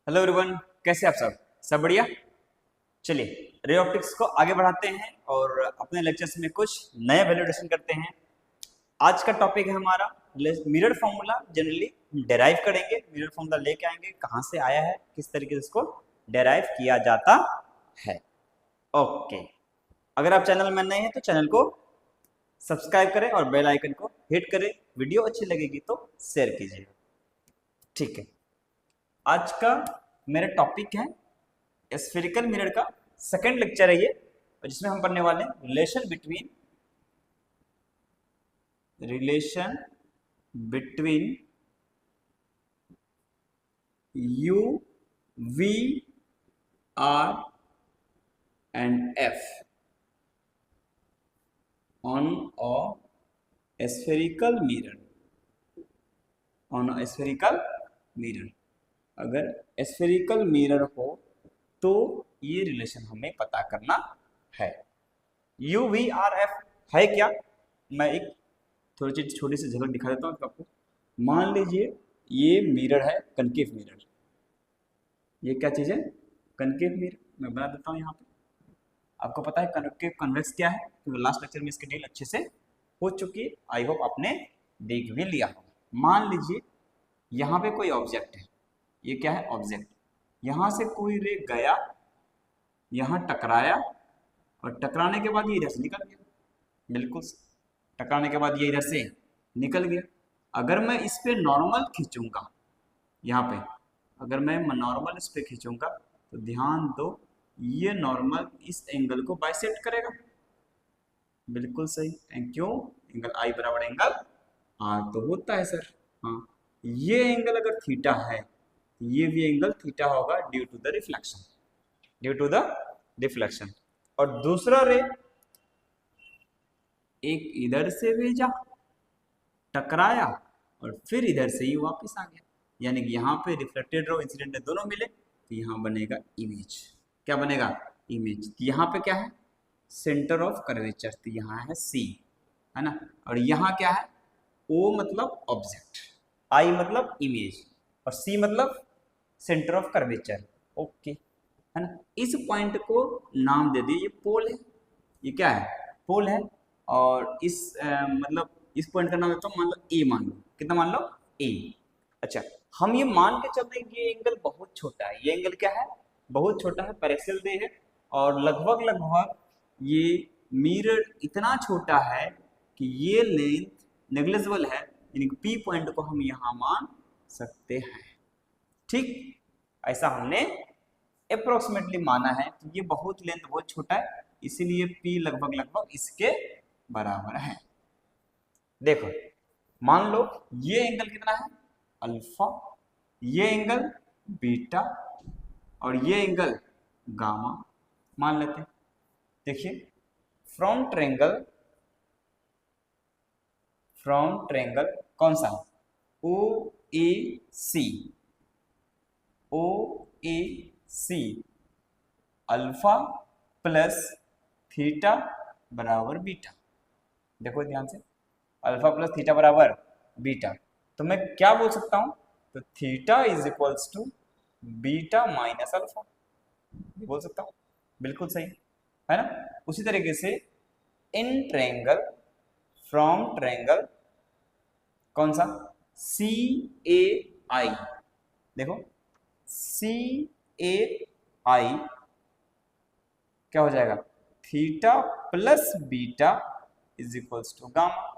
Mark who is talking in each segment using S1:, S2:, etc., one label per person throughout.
S1: Hello everyone, कैसे आप सब बढ़िया। चलिए रे ऑप्टिक्स को आगे बढ़ाते हैं और अपने लेक्चर्स में कुछ नए वैल्यूडेशन करते हैं। आज का टॉपिक है हमारा मिरर फॉर्मूला। जनरली डेराइव करेंगे, मिरर फॉर्मूला लेके आएंगे, कहाँ से आया है, किस तरीके से इसको डेराइव किया जाता है। ओके, अगर आप चैनल में नए हैं तो चैनल को सब्सक्राइब करें और बेल आइकन को हिट करें। वीडियो अच्छी लगेगी तो शेयर कीजिए। ठीक है, आज का मेरा टॉपिक है स्फेरिकल मिरर का सेकंड लेक्चर है ये, जिसमें हम पढ़ने वाले हैं relation between u v r and f on a spherical mirror. अगर स्फेरिकल मिरर हो तो ये रिलेशन हमें पता करना है। यू वी आर एफ है क्या, मैं एक थोड़ी सी छोटी सी झलक दिखा देता हूँ आपको। मान लीजिए ये मिरर है, कनकेव मिरर। ये क्या चीज़ है? Concave mirror. मैं बना देता हूँ यहाँ पे। आपको पता है कनकेव कन्वेक्स क्या है, क्योंकि लास्ट लेक्चर में इसकी डील अच्छे से हो चुकी है। आई होप आपने देख भी लिया हो। मान लीजिए यहाँ पे कोई ऑब्जेक्ट है, ये क्या है? ऑब्जेक्ट। यहाँ से कोई रे गया, यहाँ टकराया, और टकराने के बाद ये इधर से निकल गया। बिल्कुल, टकराने के बाद ये इधर से निकल गया। अगर मैं इस पे नॉर्मल खींचूंगा, यहाँ पे अगर मैं नॉर्मल इस पे खींचूंगा तो ध्यान दो, ये नॉर्मल इस एंगल को बाइसेक्ट करेगा। बिल्कुल सही। क्यों? एंगल आई बराबर एंगल आर तो होता है सर। हाँ, ये एंगल अगर थीटा है, ये भी एंगल थीटा होगा ड्यू टू द रिफ्लेक्शन। और दूसरा रे एक इधर से भेजा, टकराया, और फिर इधर से ही वापस आ गया। यानी कि यहाँ पे रिफ्लेक्टेड रो इंसिडेंट दोनों मिले तो यहाँ बनेगा इमेज। क्या बनेगा? इमेज। यहाँ पे क्या है? सेंटर ऑफ कर्वेचर, तो यहाँ है सी, है ना। और यहाँ क्या है? ओ मतलब ऑब्जेक्ट, आई मतलब इमेज, और सी मतलब सेंटर ऑफ कर्वेचर। ओके, है ना। इस पॉइंट को नाम दे दिए, ये पोल है। ये क्या है? पोल है। और इस मतलब इस पॉइंट का नाम देता हूँ, मान लो ए, मान लो कितना, मान लो ए। अच्छा, हम ये मान के चल रहे हैं कि ये एंगल बहुत छोटा है। ये एंगल क्या है? बहुत छोटा है, पैरेक्सियल रे है। और लगभग ये मिरर इतना छोटा है कि ये लेंथ नेग्लिजिबल है, यानी कि पी पॉइंट को हम यहाँ मान सकते हैं। ठीक, ऐसा हमने अप्रोक्सीमेटली माना है कि ये बहुत लेंथ बहुत छोटा है, इसीलिए पी लगभग इसके बराबर है। देखो, मान लो ये एंगल कितना है? अल्फा, ये एंगल बीटा, और ये एंगल गामा मान लेते हैं। देखिए, फ्रॉम ट्रेंगल कौन सा है? O A C alpha plus theta बराबर बीटा। देखो ध्यान से, अल्फा प्लस थीटा बराबर बीटा। तो मैं क्या बोल सकता हूं? तो theta is equals to beta minus alpha, ये बोल सकता हूं। बिल्कुल सही, है ना। उसी तरीके से इन ट्रायंगल, फ्रॉम ट्रायंगल कौन सा? सी ए आई। देखो, सी ए आई क्या हो जाएगा? Theta plus beta is equals to gamma.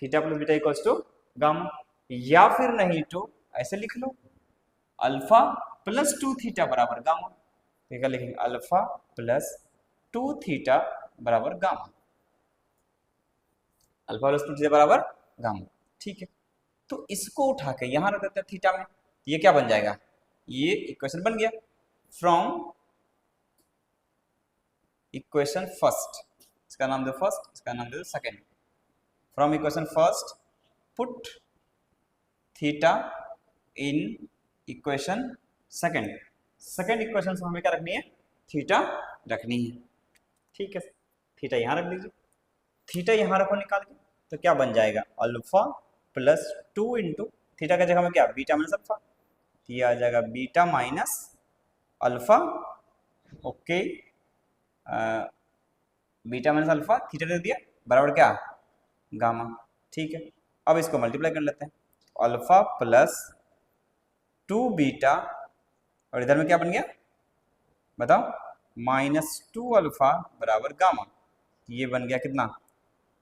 S1: Theta plus beta equals to gamma. या फिर नहीं तो ऐसे लिख लो, अल्फा प्लस 2 थीटा बराबर गामा। तो क्या लिखेंगे? अल्फा प्लस 2 थीटा बराबर गामा। अल्फा प्लस 2 थीटा बराबर गामा। ठीक है, तो इसको उठा के यहां रख देते हैं थीटा में। ये क्या बन जाएगा? ये इक्वेशन बन गया फ्रॉम इक्वेशन फर्स्ट। इसका नाम दो फर्स्ट, इसका नाम दे दो second. From equation first put theta in equation second equation से हमें क्या रखनी है? थीटा रखनी है। ठीक है, थीटा यहां रख दीजिए, थीटा यहां रखो निकाल के, तो क्या बन जाएगा? अल्फा प्लस 2 इंटू थीटा का जगह में क्या? Beta minus alpha. तो ये आ जाएगा beta minus alpha. Okay, beta minus alpha theta दे दिया बराबर क्या, गामा। ठीक है, अब इसको मल्टीप्लाई कर लेते हैं। अल्फा प्लस 2 बीटा और इधर में क्या बन गया बताओ, -2 अल्फा बराबर गामा। ये बन गया कितना,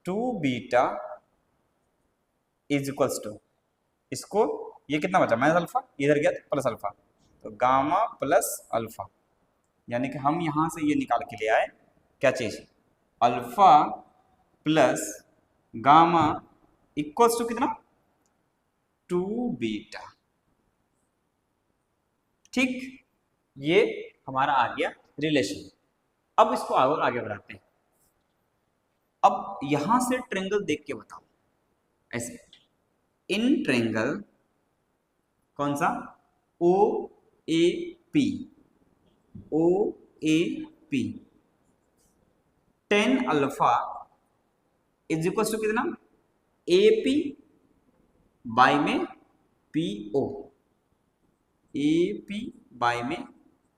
S1: 2 बीटा इज इक्वल्स टू, इसको ये कितना बचा माइनस अल्फा, इधर गया तो प्लस अल्फा, तो गामा प्लस अल्फा। यानी कि हम यहां से ये निकाल के ले आए क्या चीज, alpha plus gamma equals to कितना, 2 बीटा। ठीक, ये हमारा आ गया रिलेशन। अब इसको और आगे बढ़ाते हैं। अब यहां से ट्रेंगल देख के बताओ ऐसे, इन ट्रेंगल कौन सा, O A P, O A P, 10 alpha is equal to कितना, ए पी बाई में P O, A P by में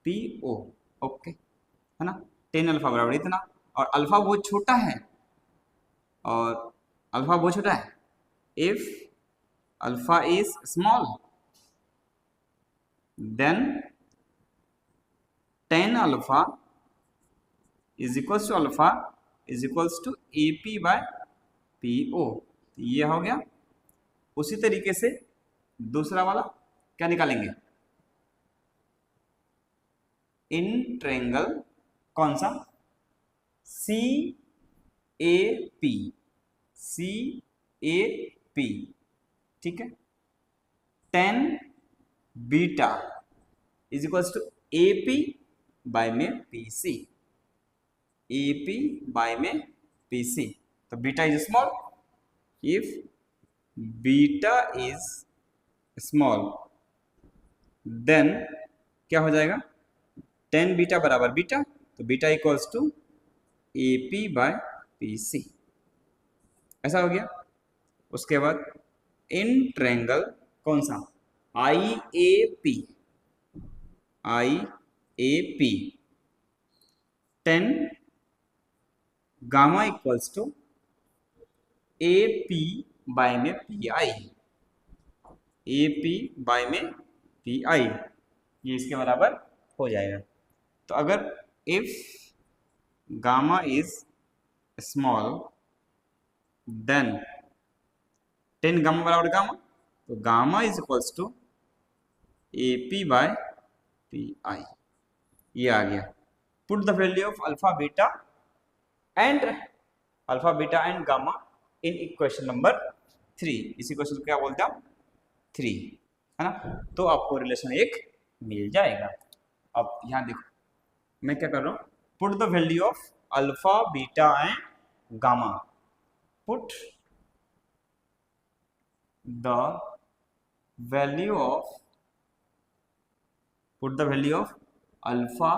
S1: पी ओ। ओके है ना, 10 अल्फा बराबर इतना, और अल्फा बहुत छोटा है, और अल्फा बहुत छोटा है, if alpha is small then 10 alpha is equals to alpha is equals to A P by P O. ये हो गया। उसी तरीके से दूसरा वाला क्या निकालेंगे, इन ट्रायंगल कौन सा, सी A P, C A P, ठीक है, 10 beta is equals to A P by में P C, A P by में पी सी। तो beta is small, if beta is small then क्या हो जाएगा, 10 बीटा बराबर बीटा, तो beta equals to A P by P C, ऐसा हो गया। उसके बाद इन ट्रायंगल कौन सा, I A P, I A P, 10 gamma equals to A P by में P I, A P by में पी आई, ये इसके बराबर हो जाएगा। तो अगर if gamma is small then 10 gamma बराबर गामा, तो gamma is equals to A P by P I, ये आ गया। Put the value of alpha beta and gamma in equation number 3, इसी क्वेश्चन को क्या बोलते हैं, 3 है ना, तो आपको रिलेशन 1 मिल जाएगा। अब यहां देखो मैं क्या कर रहा हूं, put the value of alpha beta and gamma, put the value of alpha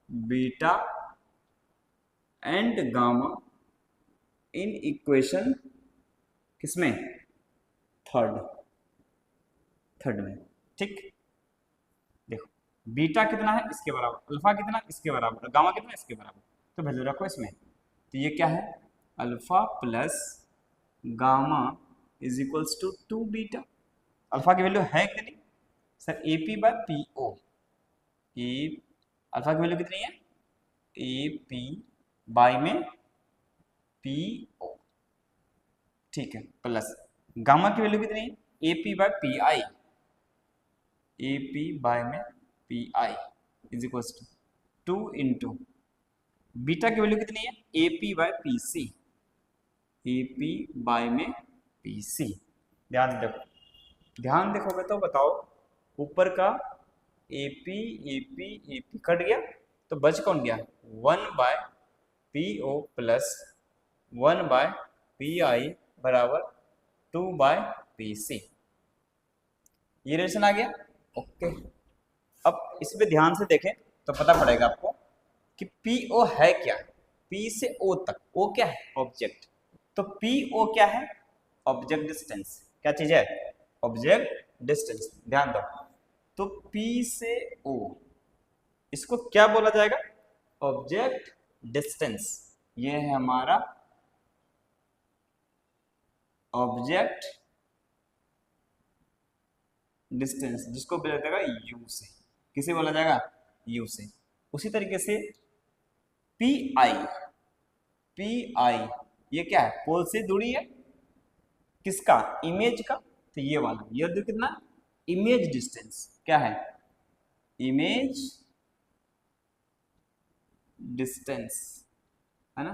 S1: beta and gamma in equation किसमें, थर्ड में। ठीक, देखो बीटा कितना है इसके बराबर, अल्फा कितना इसके बराबर, गामा कितना इसके बराबर, तो वैल्यू रखो इसमें। तो ये क्या है, alpha plus gamma is equals to 2 beta. Alpha की वैल्यू है कितनी sir, A P by P O, alpha की वैल्यू कितनी है, ए पी बाय में पी ओ, ठीक है, प्लस गामा की वैल्यू कितनी है, A P by P I, A P by में P I is equal to 2 into beta की वैल्यू कितनी है, A P by P C, A P by में पी सी। ध्यान देखोगे तो बताओ, ऊपर का ए पी कट गया तो बच कौन गया, 1 by P O plus 1 by P I बराबर 2 बाय पी सी, ये रिलेशन आ गया। ओके, अब इस पे ध्यान से देखें तो पता पड़ेगा आपको कि पी ओ है क्या, पी से ओ तक, ओ क्या है, ऑब्जेक्ट, तो पी ओ क्या है, ऑब्जेक्ट डिस्टेंस। क्या चीज है, ऑब्जेक्ट डिस्टेंस। ध्यान दो, तो P से O, इसको क्या बोला जाएगा? Object distance. ये है हमारा ऑब्जेक्ट डिस्टेंस, जिसको बोला जाएगा U से। किसे बोला जाएगा? U से। उसी तरीके से PI, PI ये क्या है? पोल से दूरी है, किसका? इमेज का। तो ये वाला, ये देखो कितना, इमेज डिस्टेंस। क्या है? इमेज डिस्टेंस, है ना।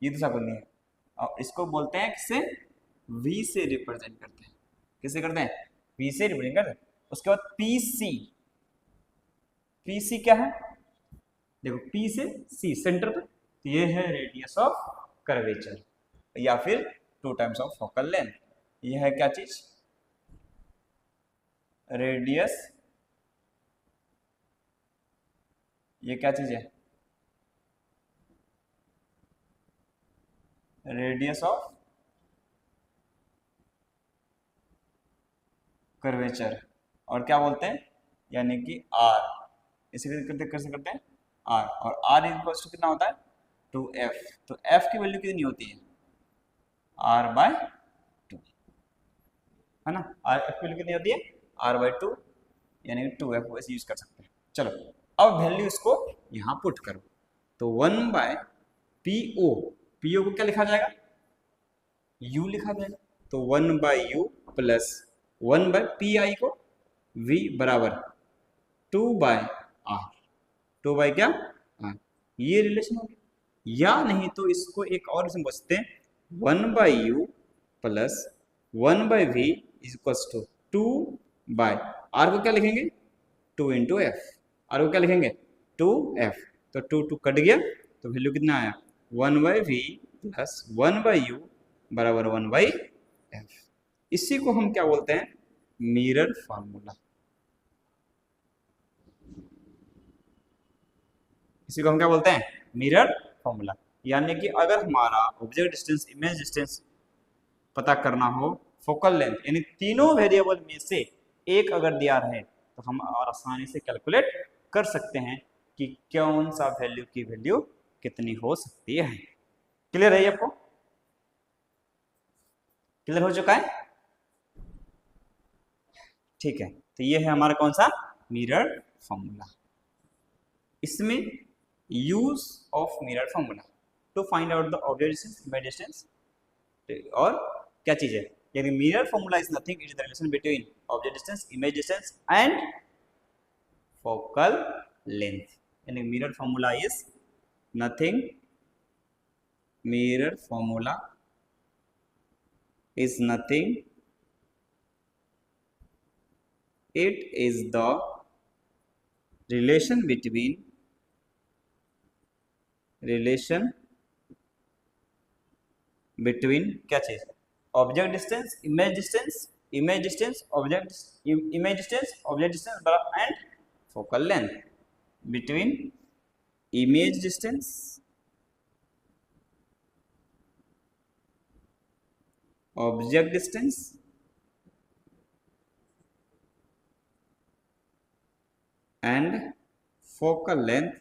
S1: ये दूसरा बनी है, और इसको बोलते हैं किससे? V से रिप्रेजेंट करते हैं। किससे करते हैं? V से रिप्रेजेंट करते हैं। उसके बाद PC, PC क्या है? देखो P से C सेंटर पे, तो ये है रेडियस ऑफ कर्वेचर, या फिर 2 टाइम्स ऑफ फोकल लेंथ। ये है क्या चीज? रेडियस। ये क्या चीज है? Radius of curvature. और क्या बोलते हैं? यानी कि R, इसे कैसे करते हैं? R, और R इक्वल टू कितना होता है? 2F। तो F की वैल्यू कितनी होती है? R/2, है ना। F की वैल्यू कितनी होती है? R/2, यानी 2F वैसे यूज कर सकते हैं। चलो अब वैल्यू इसको यहाँ पुट करो, तो 1/PO, PO को क्या लिखा जाएगा? U लिखा जाएगा। तो 1/U प्लस 1/PI को V बराबर 2/R, 2 क्या? R। ये रिलेशन हो गया। या नहीं तो इसको एक और इसमें बचते हैं, 1/U plus 1/V equals to 2/R को क्या लिखेंगे? 2 इंटू एफ। R को क्या लिखेंगे? 2F। तो 2 कट गया, तो वैल्यू कितना आया? 1/V प्लस 1/U बराबर 1/F। इसी को हम क्या बोलते हैं? Mirror formula. इसी को हम क्या बोलते हैं? Mirror formula. यानी कि अगर हमारा ऑब्जेक्ट डिस्टेंस, इमेज डिस्टेंस पता करना हो, फोकल लेंथ, यानी तीनों वेरिएबल में से एक अगर दिया रहे, तो हम और आसानी से कैलकुलेट कर सकते हैं कि कौन सा वैल्यू की वैल्यू कितनी हो सकती है। क्लियर है ये आपको? क्लियर हो चुका है? ठीक है, तो ये है हमारा कौन सा? Mirror formula. इसमें use of mirror formula to find out the object distance, image distance, और क्या चीज है? यानी mirror formula is nothing, it is the relation between object distance, image distance and focal length. यानी mirror formula is nothing, mirror formula is nothing, it is the relation between क्या चीज? Object distance, image distance, image distance, object, image distance, object distance and focal length, between image distance, object distance and focal length,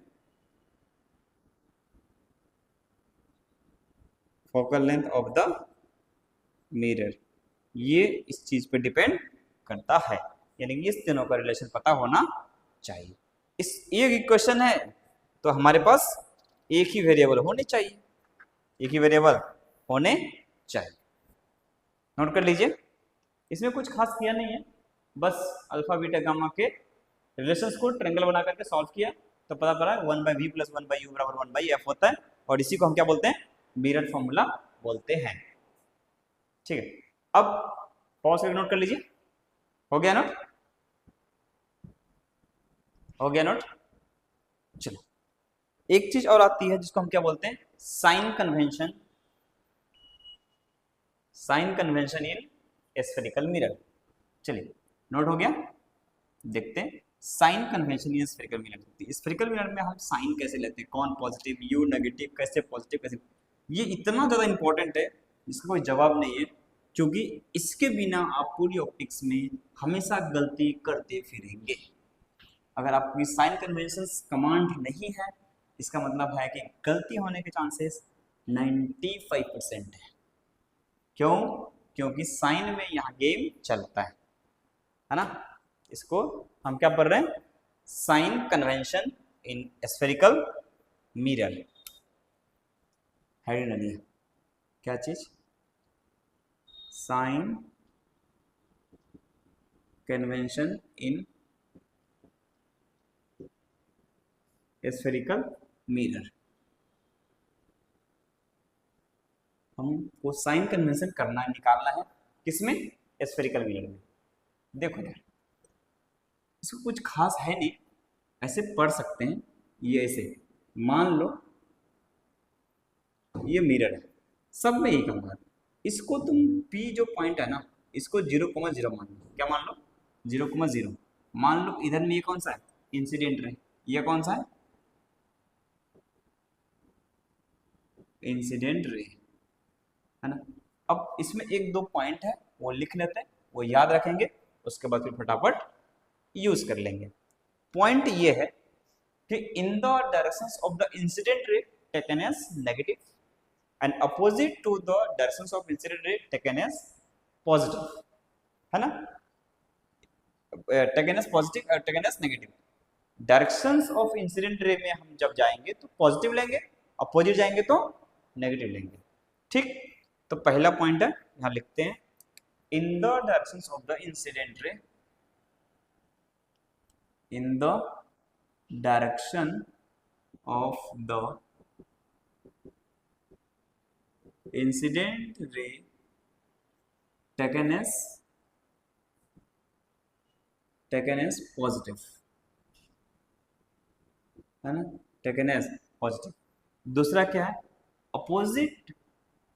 S1: focal length of the mirror. ये इस चीज पे depend करता है, यानी इस तीनों का रिलेशन पता होना चाहिए। इस एक इक्वेशन है तो हमारे पास एक ही वेरिएबल होने चाहिए, एक ही वेरिएबल होने चाहिए। नोट कर लीजिए, इसमें कुछ खास किया नहीं है, बस अल्फा बीटा गामा के रिलेशंस को ट्रायंगल बना करके सॉल्व किया, तो पता पड़ा 1/V प्लस 1/U बराबर 1/F होता है, और इसी को हम क्या बोलते हैं? मिरर फॉर्मूला बोलते हैं। ठीक है, अब पॉज करके नोट कर लीजिए। हो गया नोट? हो गया नोट? चलो, एक चीज और आती है जिसको हम क्या बोलते हैं? Sign convention, sign convention in spherical mirror. चलिए, नोट हो गया? देखते हैं sign convention in spherical mirror. Spherical mirror में हम साइन कैसे लेते हैं? कौन पॉजिटिव, यू नेगेटिव, कैसे पॉजिटिव, कैसे? ये इतना ज़्यादा इंपॉर्टेंट है, इसका कोई जवाब नहीं है, क्योंकि इसके बिना आप पूरी ऑप्टिक्स में हमेशा गलती करते फिरेंगे। अगर आपकी साइन कन्वेंशंस कमांड नहीं है, इसका मतलब है कि गलती होने के चांसेस 95% है। क्यों? क्योंकि साइन में यहाँ गेम चलता है ना। इसको हम क्या पढ़ रहे हैं? Sign convention in spherical mirror. Heading डालिए, क्या चीज? Sign convention in spherical mirror. हमको साइन कन्वेंशन करना निकालना है, किसमें? स्फेरिकल मिरर में। देखो यार, इसको कुछ खास है नहीं, ऐसे पढ़ सकते हैं। ये ऐसे मान लो ये मिरर है, सब में एक होगा। इसको तुम P जो पॉइंट है ना, इसको 0,0 मान लो। क्या मान लो? 0,0 मान लो। इधर में ये कौन सा है? Incident ray. ये कौन सा है? इंसिडेंट रे, है ना। अब इसमें एक दो पॉइंट है, वो लिख लेते हैं, वो याद रखेंगे, उसके बाद फिर फटाफट यूज कर लेंगे। पॉइंट ये है कि in the directions of the incident ray taken as negative and opposite to the directions of incident ray taken as positive, है ना। टेकन एज पॉजिटिव और taken as negative. Directions of incident ray में हम जब जाएंगे तो positive लेंगे, opposite जाएंगे तो नेगेटिव लेंगे। ठीक, तो पहला पॉइंट है, यहां लिखते हैं in the directions of the incident ray, in the direction of the incident ray taken as positive, है ना, टेकन एज पॉजिटिव। दूसरा क्या है? Opposite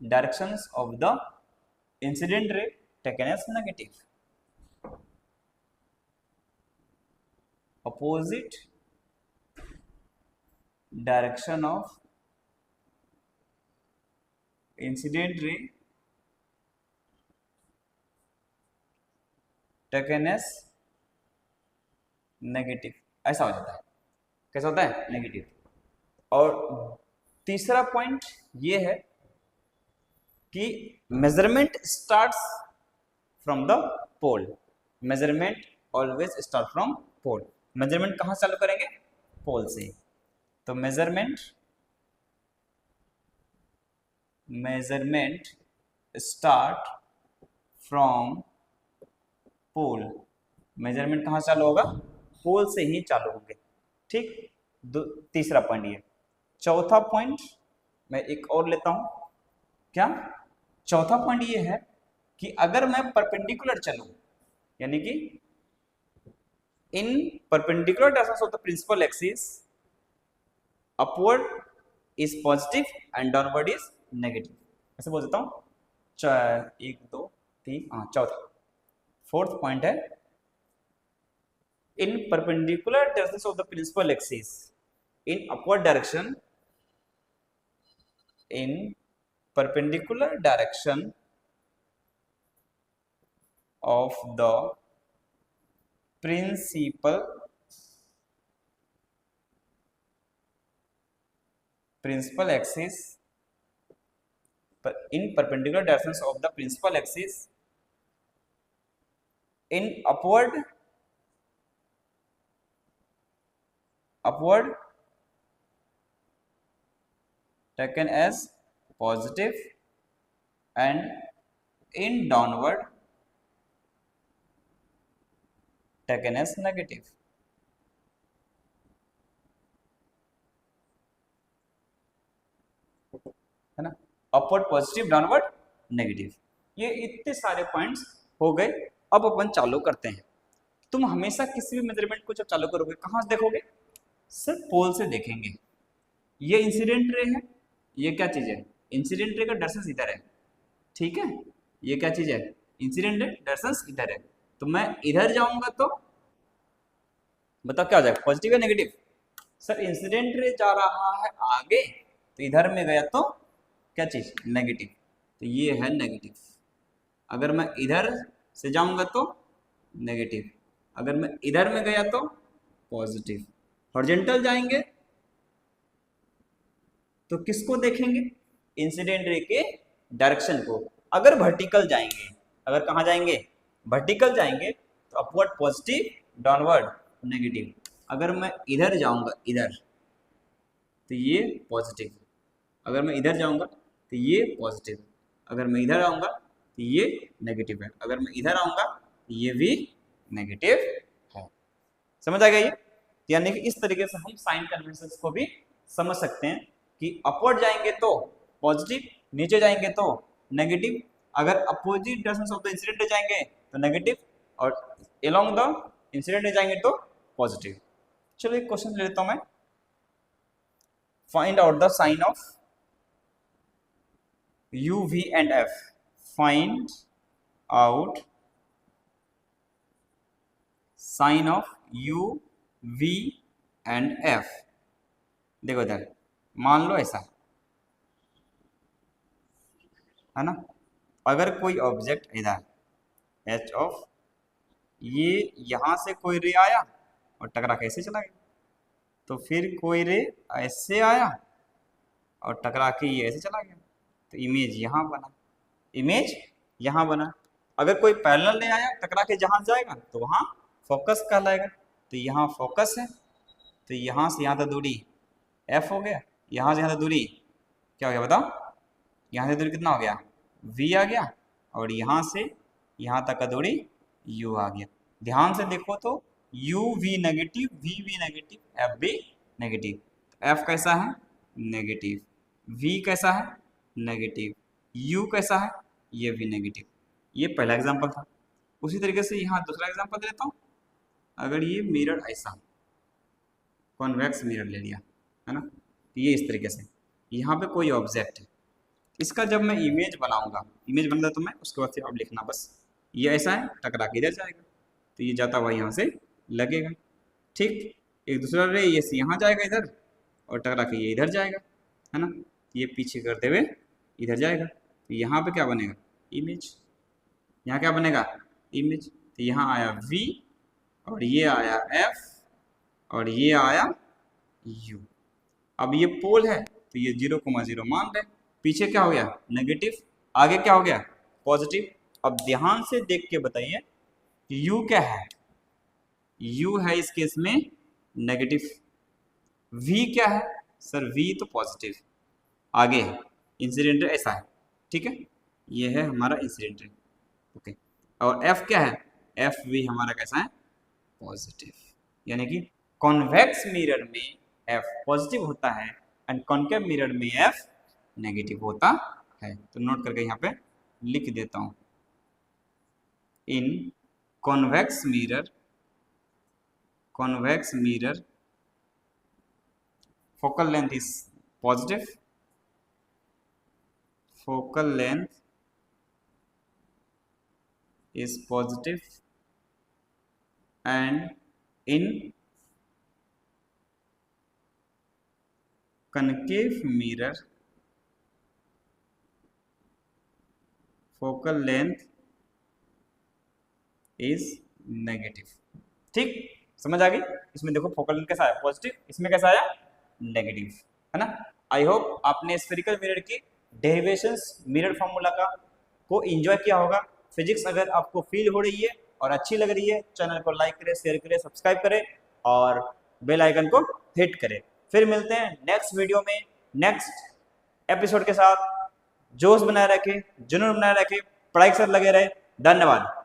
S1: directions of the incident ray taken as negative. Opposite direction of incident ray taken as negative. ऐसा हो जाता है। कैसा होता है? नेगेटिव। और तीसरा पॉइंट ये है कि measurement starts from the pole. Measurement always start from pole. Measurement कहां चालू करेंगे? पोल से। तो measurement start from pole. Measurement कहां चालू होगा? पोल से ही चालू होंगे। ठीक, तीसरा पॉइंट ये। चौथा पॉइंट मैं एक और लेता हूं। क्या? चौथा पॉइंट ये है कि अगर मैं परपेंडिकुलर चलूं, यानी कि in perpendicular directions of the principal axis upward is positive and downward is negative. ऐसे बोल देता हूं। 1 2 3, हाँ, चौथा फोर्थ पॉइंट है in perpendicular directions of the principal axis in upward direction, in perpendicular direction of the principal axis, in perpendicular directions of the principal axis in upward taken as positive and in downward taken as negative। है ना, upward positive, downward negative. ये इतने सारे points हो गए। अब अपन चालू करते हैं। तुम हमेशा किसी भी मेजरमेंट को जब चालू करोगे कहां से देखोगे? सर पोल से देखेंगे। ये इंसिडेंट रे है, ये क्या चीज है? इंसिडेंट रे का डायरेक्शन इधर है, ठीक है। ये क्या चीज है? इंसिडेंट रे, डायरेक्शन इधर है। तो मैं इधर जाऊंगा तो बताओ क्या हो जाएगा? पॉजिटिव या नेगेटिव? सर इंसिडेंट रे जा रहा है आगे, तो इधर में गया तो क्या चीज? नेगेटिव। तो ये है नेगेटिव। अगर मैं इधर से जाऊंगा तो नेगेटिव, अगर मैं इधर में गया तो पॉजिटिव। हॉरिजॉन्टल जाएंगे तो किसको देखेंगे? इंसिडेंट रे के डायरेक्शन को। अगर वर्टिकल जाएंगे, अगर कहाँ जाएंगे? वर्टिकल जाएंगे तो अपवर्ड पॉजिटिव, डाउनवर्ड नेगेटिव। अगर मैं इधर जाऊंगा इधर तो ये पॉजिटिव, अगर मैं इधर जाऊंगा तो ये पॉजिटिव, अगर मैं इधर आऊंगा तो ये नेगेटिव है, अगर मैं इधर आऊंगा तो ये भी नेगेटिव है। समझ आ गया ये? यानी कि इस तरीके से हम साइन कन्वेंशंस को भी समझ सकते हैं कि अपवर्ड जाएंगे तो पॉजिटिव, नीचे जाएंगे तो नेगेटिव, अगर opposite direction of the incident जाएंगे तो नेगेटिव, और अलोंग द इंसिडेंट जाएंगे तो पॉजिटिव। चलो एक क्वेश्चन ले लेता हूं मैं। Find out the sign of U, V and F. Find out sign of U, V and F. देखो इधर मान लो ऐसा है ना, अगर कोई ऑब्जेक्ट इधर H ऑफ ये यहां से कोई रे आया और टकरा कैसे चला गया, तो फिर कोई रे ऐसे आया और टकरा के ये ऐसे चला गया, तो इमेज यहाँ बना, इमेज यहाँ बना। अगर कोई पैरेलल ले आया टकरा के जहाँ जाएगा तो वहाँ फोकस कहलाएगा, तो यहाँ फोकस है, तो यहाँ से यहाँ तक दूरी F हो गया, यहाँ से यहाँ तक दूरी क्या हो गया बताओ? यहाँ से दूरी कितना हो गया? V आ गया, और यहाँ से यहाँ तक का दूरी U आ गया। ध्यान से देखो तो U V negative, V V negative, F भी नेगेटिव। F कैसा है? नेगेटिव। V कैसा है? नेगेटिव। U कैसा है? ये भी नेगेटिव। ये पहला एग्जांपल था। उसी तरीके से यहाँ दूसरा एग्जांपल देता हूँ। अगर ये मिरर ऐसा कॉन्वेक्स मिरर ले लिया है ना, ये इस तरीके से यहाँ पे कोई ऑब्जेक्ट है, इसका जब मैं इमेज बनाऊंगा, इमेज बन तो मैं उसके बाद फिर अब लिखना बस, ये ऐसा है टकरा के इधर जाएगा तो ये जाता हुआ यहाँ से लगेगा, ठीक। एक दूसरा रे ये से यहाँ जाएगा इधर और टकरा के ये इधर जाएगा है ना, ये पीछे करते हुए इधर जाएगा, तो यहाँ पे क्या बनेगा? इमेज। यहाँ क्या बनेगा? इमेज। तो यहाँ आया V और ये आया F और ये आया U। अब ये पोल है तो ये 0,0 मान रहे, पीछे क्या हो गया? नेगेटिव, आगे क्या हो गया? पॉजिटिव। अब ध्यान से देख के बताइए कि U क्या है? U है इस केस में नेगेटिव। V क्या है? सर V तो पॉजिटिव। आगे इंसिडेंट ऐसा है, ठीक है, ये है हमारा इंसिडेंट, ओके। और F क्या है? F भी हमारा कैसा है? पॉजिटिव। यानी कि कॉन्वेक्स मिरर में F पॉजिटिव होता है एंड कॉन्केव मिरर में F नेगेटिव होता है। तो नोट करके यहाँ पे लिख देता हूँ, in convex mirror focal length is positive, focal length is positive, and in concave mirror focal length is negative। ठीक, समझ आ गई? इसमें देखो फोकल लेंथ कैसा है? पॉजिटिव, इसमें कैसा आया? नेगेटिव, है ना। आई होप आपने स्फेरिकल मिरर की डेरिवेशंस, मिरर फार्मूला का को एंजॉय किया होगा। फिजिक्स अगर आपको फील हो रही है और अच्छी लग रही है, चैनल को लाइक करें, शेयर करें, सब्सक्राइब करें और बेल आइकन को हिट करें। फिर मिलते हैं नेक्स्ट वीडियो में नेक्स्ट एपिसोड के साथ। जोश बनाए रखें, जुनून बनाए रखें, पढ़ाई के साथ लगे रहे। धन्यवाद।